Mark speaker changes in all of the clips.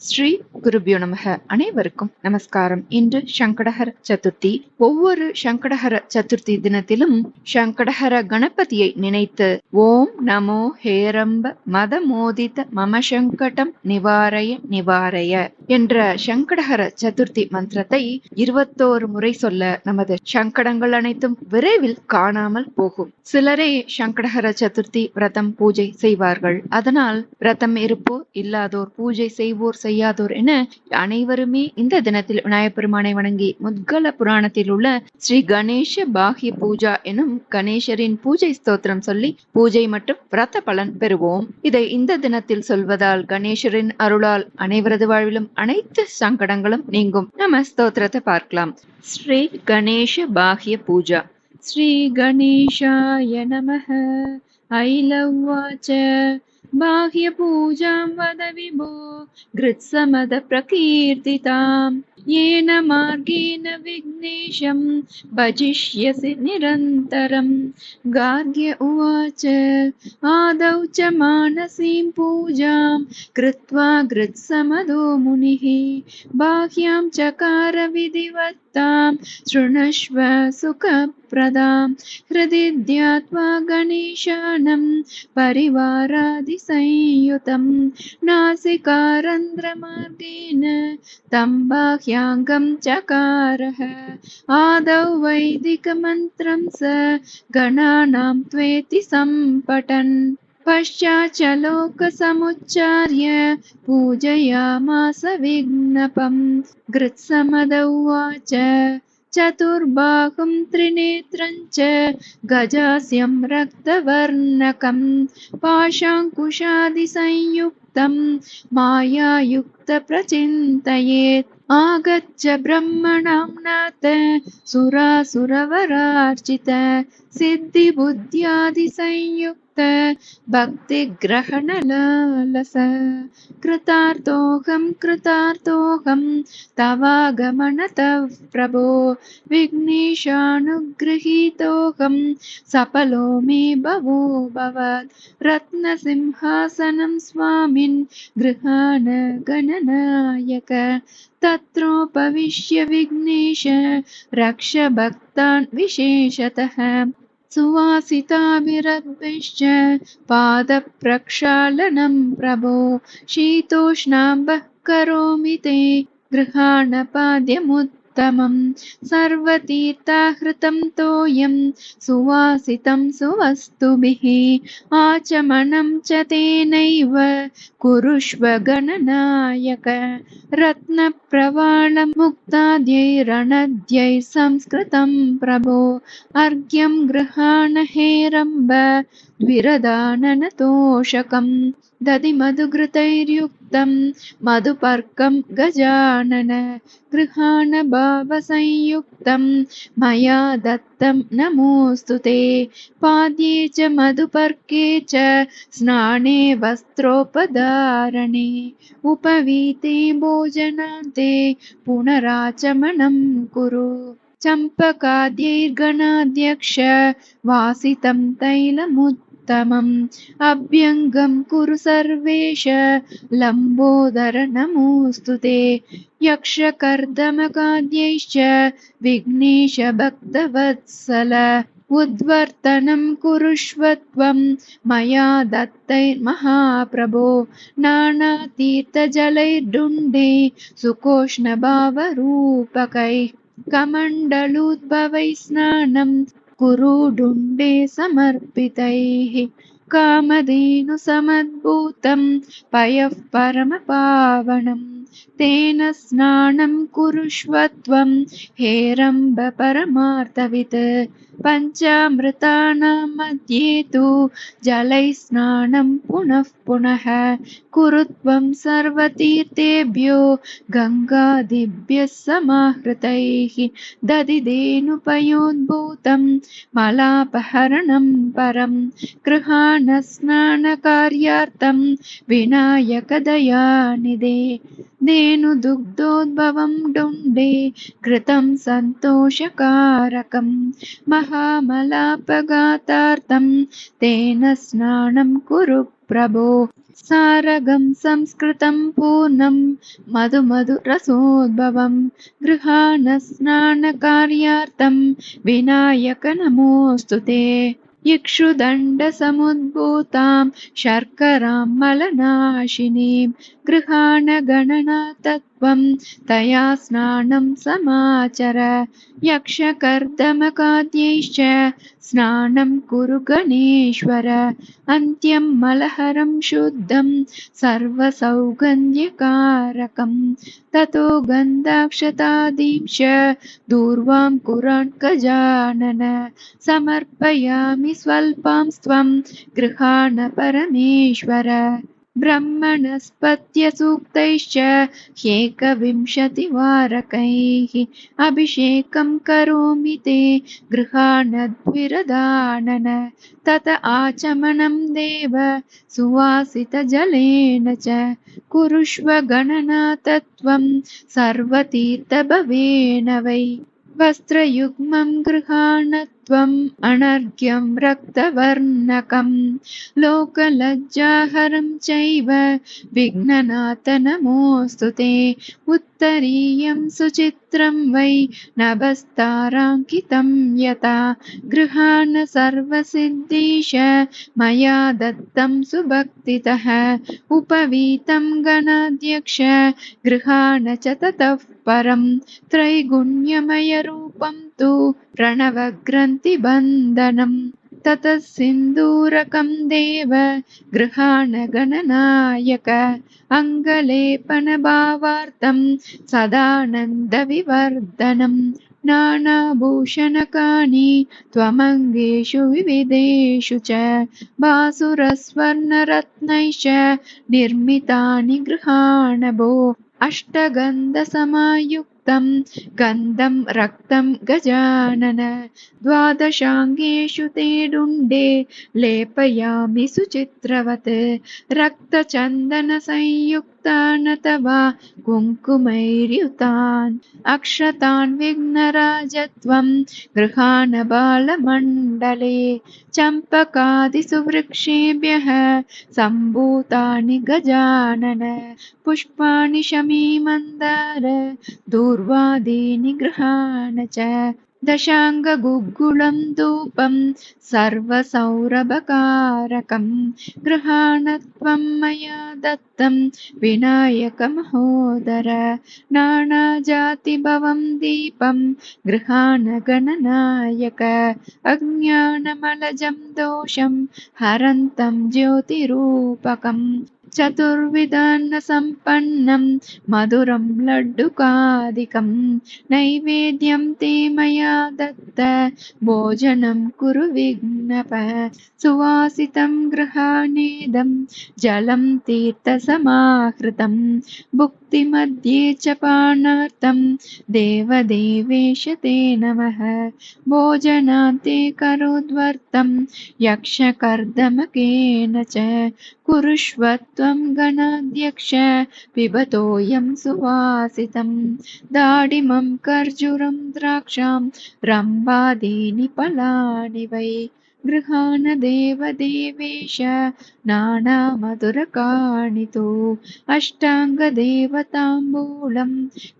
Speaker 1: ஸ்ரீ குருபியோ நமக. அனைவருக்கும் நமஸ்காரம். இன்று சங்கடஹர சதுர்த்தி. ஒவ்வொரு சங்கடஹர சதுர்த்தி தினத்திலும் சங்கடஹர கணபதியை நினைத்து ஓம் நமோ ஹேரம்ப மத மோதித மம சங்கடம் நிவாரய நிவாரய என்ற சங்கடஹர சதுர்த்தி மந்திரத்தை 21 முறை சொல்ல நமது சங்கடங்கள் அனைத்தும் விரைவில் காணாமல் போகும். சிலரே சங்கடஹர சதுர்த்தி விரதம் பூஜை செய்வார்கள். அதனால் விரதம் இருப்போர் இல்லாதோர், பூஜை செய்வோர் செய்யாதோர் என அனைவருமே இந்த தினத்தில் விநாயகப் பெருமானை வணங்கி முத்கல புராணத்தில் உள்ள ஸ்ரீ கணேச பாஹ்ய பூஜா எனும் கணேசரின் பூஜை ஸ்தோத்திரம் சொல்லி பூஜை மற்றும் விரத பலன் பெறுவோம். இதை இந்த தினத்தில் சொல்வதால் கணேசரின் அருளால் அனைவரது வாழ்விலும் அனைத்து சங்கடங்களும் நீங்கும். நம்ம ஸ்தோத்திரத்தை பார்க்கலாம். ஸ்ரீ கணேச பாஹ்ய பூஜா. ஸ்ரீ கணேசாய நமஹ. ஐலவ்வாச்ச बाह्य पूजां वद विभो गृत्समद प्रकीर्तिताम् येन मार्गेण विघ्नेशं भजिष्यसि निरन्तरम्. गार्ग्य उवाच आदौ च मानसीं पूजां कृत्वा गृत्समदो मुनिः बाह्यां चकार विधिवत्तां शृणुष्व सुखप्रदां. हृदि ध्यात्वा गणेशानं परिवारादिसंयुतं नासिकारन्ध्रमार्गेण तं बाह्याङ्गं चकारः. आदौ वैदिकमन्त्रं स गणानां त्वेति सम्पठन् पश्चाच्चलोकसमुच्चार्य पूजयामास विघ्नपम्. गृत्समद उवाच चतुर्बाहुं त्रिनेत्रं च गजास्यं रक्तवर्णकं पाशाङ्कुशादिसंयुक्तं मायायुक्तप्रचिन्तयेत्. आगच्छ ब्रह्मणां नाथ सुरासुरवरार्चित सिद्धिबुद्ध्यादिसंयुक्त भक्तिग्रहणलालस. कृतार्थोऽहं तवागमनतः प्रभो विघ्नेशानुगृहीतोऽहं सफलो मे भवो भवत्. रत्नसिंहासनं स्वामिन् गृहाण गणनायक तत्रोपविश्य विघ्नेश रक्ष भक्तान् विशेषतः. सुवासिताभिरद्भिश्च पादप्रक्षालनं प्रभो शीतोष्णाम्बः करोमि ते गृहाणपाद्यमुत्तमम्. सर्वतीर्थाहृतं तोयं सुवासितं सुवस्तुभिः आचमनं च तेनैव कुरुष्व गणनायक. रत्नप्रवालमुक्ताद्यैरणद्यैः संस्कृतं प्रभो अर्घ्यं गृहाण हेरम्ब द्विरदाननतोषकम्. दधिमधुघृतैर्युक्तं मधुपर्कं गजानन गृहाण भावसंयुक्तं मया दत्तं नमोऽस्तु ते. पाद्ये च मधुपर्के च स्नाने वस्त्रोपधारणे उपवीते भोजनान्ते पुनराचमनं कुरु. चम्पकाद्यैर्गणाध्यक्ष वासितं तैलमुत्तमम् अभ्यङ्गं कुरु सर्वेश लम्बोदर नमोऽस्तु ते. यक्षकर्दमकाद्यैश्च विघ्नेश भक्तवत्सल उद्वर्तनं कुरुष्व त्वं मया दत्तैर्महाप्रभो. नानातीर्थजलैर्डुण्डे सुकोष्णभावरूपकैः कमण्डलूद्भवैः स्नानं कुरु डुण्डे समर्पितैः. कामधेनुसमुद्भूतं पयः परमपावनं तेन स्नानं कुरुष्व त्वं हेरम्ब परमार्थवित्. पञ्चामृतानां मध्ये तु जलैः स्नानं पुनः पुनः कुरु त्वं सर्वतीर्थेभ्यो गङ्गादिभ्यः समाहृतैः. दधिधेनुपयोद्भूतं मलापहरणं परं गृहाण स्नानकार्यार्थं विनायकदयानिधे. धेनुदुग्धोद्भवं डुण्डे घृतं सन्तोषकारकं महामलापघातार्थं तेन स्नानं कुरु प्रभो. सारगं संस्कृतं पूर्णं मधु मधु रसोद्भवं गृहाण स्नानकार्यार्थं विनायक नमोऽस्तु ते इक्षुदण्डसमुद्भूतां शर्करां मलनाशिनीं गृहाण गणनातत्त्वं तया स्नानं समाचर यक्षकर्दमकाद्यैश्च स्नानं कुरु गणेश्वर अन्त्यं मलहरं शुद्धं सर्वसौगन्ध्यकारकं ततो गन्धाक्षतादींश्च दूर्वां कुरान् गजानन समर्पयामि स्वल्पां स्वं गृहाण परमेश्वर ब्रह्मणस्पत्यसूक्तैश्च ह्येकविंशतिवारकैः अभिषेकं करोमि ते गृहाणद्विरदानन तत आचमनं देव सुवासितजलेन च कुरुष्व गणनातत्त्वं सर्वतीर्थभवेन वै वस्त्रयुग्मं गृहाणत्वम् अनर्घ्यं रक्तवर्णकं लोकलज्जाहरं चैव विघ्ननाथ नमोऽस्तु ते उत्तरीयं सुचित्रं वै नभस्ताराङ्कितं यथा गृहाण सर्वसिद्धीश मया दत्तं सुभक्तितः उपवीतं गणाध्यक्ष गृहाण च ततः परं त्रैगुण्यमयरूपं तु प्रणवग्रन्थिबन्धनं ततः सिन्दूरकं देव गृहाण गणनायक अङ्गलेपनभावार्थं सदानन्दविवर्धनं नानाभूषणकानि त्वमङ्गेषु विविधेषु च भासुरस्वर्णरत्नैश्च निर्मितानि गृहाण भो अष्टगन्धसमायुक्तं गन्धं रक्तं गजानन द्वादशाङ्गेषु ते डुण्डे लेपयामि सुचित्रवत् रक्तचन्दनसंयुक्तान् तवा कुङ्कुमैर्युतान् अक्षतान् विघ्नराजत्वं गृहाण बालमण्डले चम्पकादिसुवृक्षेभ्यः सम्भूतानि गजानन पुष्पाणि शमीमन्दार दूर्वादीनि गृहाण च दशाङ्गगुग्गुलं धूपं सर्वसौरभकारकं गृहाणत्वं मया दत्तं विनायकमहोदर नानाजातिभवं दीपं गृहाण गणनायक अज्ञानमलजं दोषं हरन्तं ज्योतिरूपकम् चतुर्विधान्नसम्पन्नं मधुरं लड्डुकादिकं नैवेद्यं ते मया दत्त भोजनं कुरु विघ्नप सुवासितं गृहाणेदं जलं तीर्थसमाहृतं भुक्तिमध्ये च पानार्थं देवदेवेश ते नमः भोजनान्ते करोद्वर्तं यक्षकर्दमकेन च कुरुष्व त्वं गणाध्यक्ष पिबतोऽयं सुवासितं दाडिमं खर्जूरं द्राक्षां रम्भादीनि फलानि वै गृहाण देवदेवेश नानामधुरकाणि तु अष्टाङ्गदेवताम्बूलं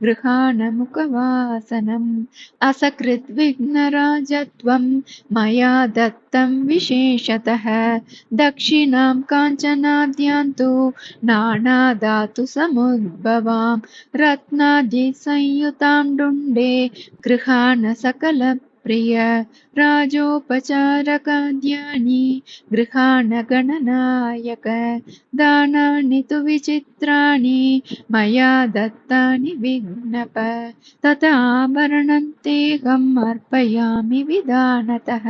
Speaker 1: गृहाण मुखवासनम् असकृद्विघ्नराजत्वं मया दत्तं विशेषतः दक्षिणां काञ्चनाद्यां तु नानाधातुसमुद्भवां रत्नादिसंयुतां डुण्डे गृहाण सकलप्रिय राजोपचारकाद्यानि गृहाण गणनायक दानानि तु विचित्राणि मया दत्तानि विघ्नप तथाभरणं तेऽहम् अर्पयामि विधानतः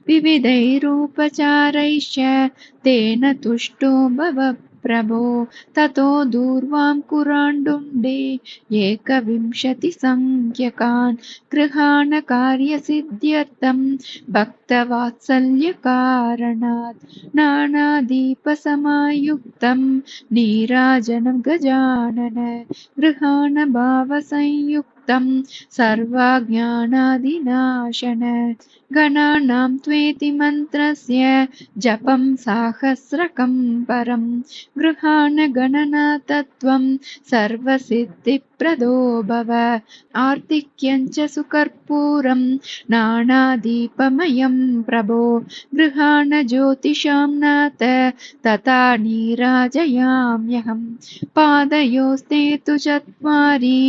Speaker 1: विविधैरुपचारैश्च तेन तुष्टो भव प्रभो ततो दूर्वां कुराण्डुण्डे एकविंशतिसङ्ख्यकान् गृहाण कार्यसिद्ध्यर्थं भक्तवात्सल्यकारणात् नानादीपसमायुक्तं नीराजनं गजानन गृहाण भावसंयुक्तं समर्थं सर्वज्ञानादिनाशन गणानां त्वेति मन्त्रस्य जपं साहस्रकं परं गृहाण गणनातत्त्वं सर्वसिद्धिप्रदो भव आर्तिक्यं च सुकर्पूरं नानादीपमयं प्रभो गृहाण ज्योतिषां नाथ तथा नीराजयाम्यहं पादयोस्ते तु चत्वारि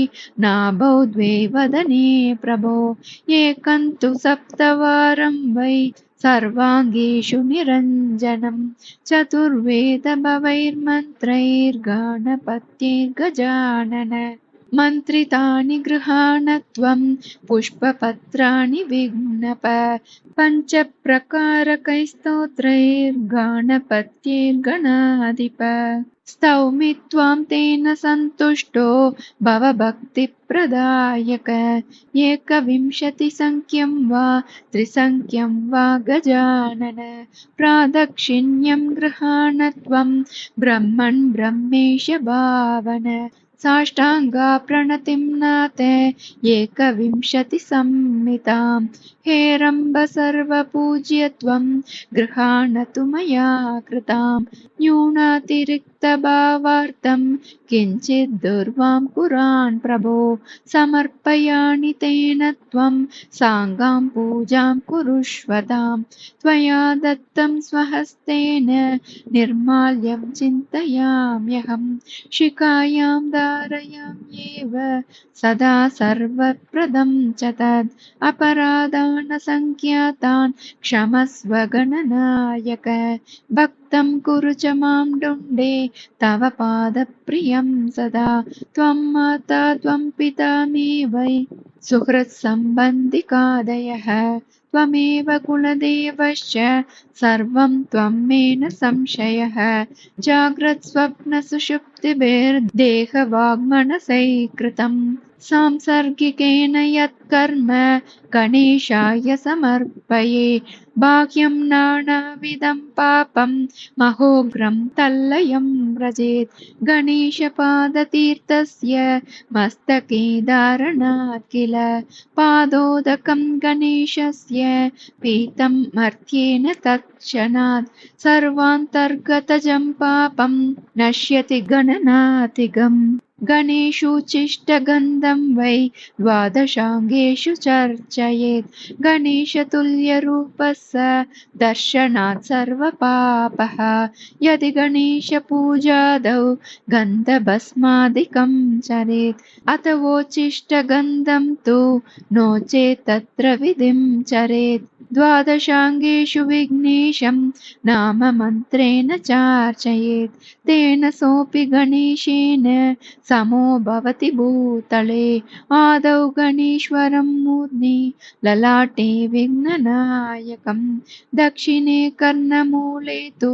Speaker 1: नाभौ द्वे वदने प्रभो एकं तु सप्तवारं वै सर्वाङ्गेषु निरञ्जनं चतुर्वेदभवैर्मन्त्रैर्गणपत्यैर्गजानन मन्त्रितानि गृहाणत्वं पुष्पपत्राणि विघ्नप पञ्चप्रकारकैस्तोत्रैर्गणपत्यैर्गणाधिप स्तौमि त्वां तेन सन्तुष्टो भवभक्तिप्रदायक एकविंशतिसङ्ख्यं वा त्रिसङ्ख्यं वा गजानन प्रादक्षिण्यं गृहाणत्वं ब्रह्मन् ब्रह्मेश भावन साष्टाङ्गा प्रणतिं नाथ एकविंशतिसंहितां हेरम्ब सर्वपूज्यत्वं गृहाणतु मया कृतां न्यूनातिरिक्तभावार्थं किञ्चित् दुर्वां कुरान् प्रभो समर्पयामि तेन त्वं साङ्गां पूजां कुरुष्वतां त्वया दत्तं स्वहस्तेन निर्माल्यं चिन्तयाम्यहं शिखायां धारयाम्येव सदा सर्वप्रदं च तद् अपराधान् संख्यातान् क्षमस्व गणनायक भक्तं कुरु च मां डुण्डे तव पादप्रियं सदा त्वं माता त्वं पिता मे वै सुहृत्सम्बन्धिकादयः त्वमेव कुलदेवश्च सर्वं त्वं मे न संशयः जाग्रत्स्वप्नसुषुप्तिभिर्देहवाङ्मनसैः सांसर्गिकेन यत्कर्म गणेशाय समर्पये बाह्यं नानाविधं पापं महोग्रं तल्लयं व्रजेत् गणेशपादतीर्थस्य मस्तके धारणात् किल पादोदकं गणेशस्य पीतं मर्त्येन तत्क्षणात् सर्वान्तर्गतजं पापं नश्यति गणनातिगम् गणेशोच्छिष्टगन्धं वै द्वादशाङ्गेषु चर्चयेत् गणेशतुल्यरूपः स दर्शनात् सर्वपापः यदि गणेशपूजादौ गन्धभस्मादिकं चरेत् अथवोच्छिष्टगन्धं तु नो चेत् तत्र विधिं चरेत् द्वादशाङ्गेषु विघ्नेशं नाम मन्त्रेण चार्चयेत् तेन सोऽपि गणेशेन समो भवति भूतले आदौ गणेश्वरं मूर्ध्नि ललाटे विघ्ननायकं दक्षिणे कर्णमूले तु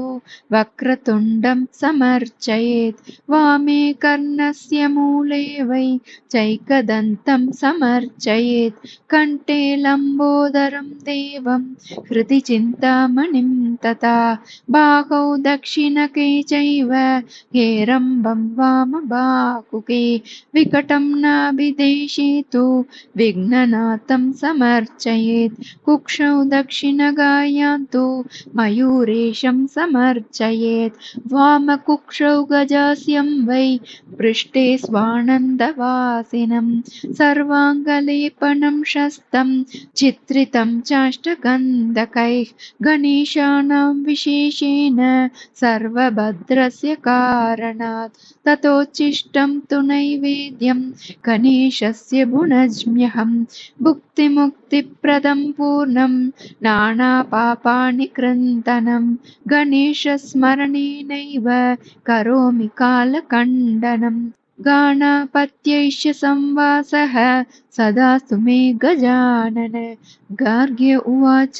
Speaker 1: वक्रतुण्डं समर्चयेत् वामे कर्णस्य मूले वै चैकदन्तं समर्चयेत् कण्ठे लम्बोदरं देवं हृदि चिन्तामणिं तथा बाहौ दक्षिणके चैव हेरम्बं वामबाहुके विकटं नाभिदेशे तु विघ्ननाथं समर्चयेत् कुक्षौ दक्षिणगायां तु मयूरेशं समर्चयेत् वामकुक्षौ गजास्यं वै पृष्ठे स्वानन्दवासिनं सर्वाङ्गलेपनं शस्तं चित्रितं चाष्टगन्धकैः गणेशानां विशेषेण सर्वभद्रस्य कारणात् ततोच्छिष्टं तु नैवेद्यं गणेशस्य भुनज्म्यहं भुक्तिमुक्तिप्रदं पूर्णं नानापापानि कृन्तनं गणेशस्मरणेनैव करोमि कालखण्डनं गाणापत्यैश्च संवासः सदास्तु मे गजानन गार्ग्य उवाच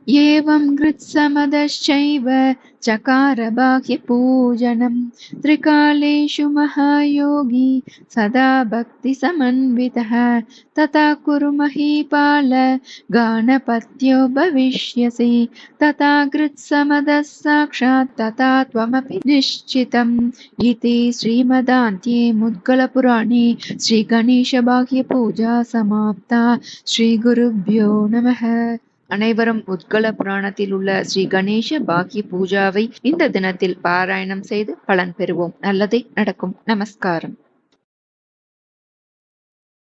Speaker 1: एवं कृत्समदश्चैव चकार बाह्यपूजनं त्रिकालेषु महायोगी सदा भक्तिसमन्वितः तथा कुरु महीपाल गानपत्यो भविष्यसि तथा कृत्समदः साक्षात् तथा त्वमपि निश्चितम् इति श्रीमदान्त्ये मुद्गलपुराणे श्रीगणेशबाह्यपूजा समाप्ता श्रीगुरुभ्यो नमः அனைவரும் உத்கல புராணத்தில் உள்ள ஸ்ரீ கணேச பாக்கிய பூஜாவை இந்த தினத்தில் பாராயணம் செய்து பலன் பெறுவோம். நல்லதே நடக்கும். நமஸ்காரம்.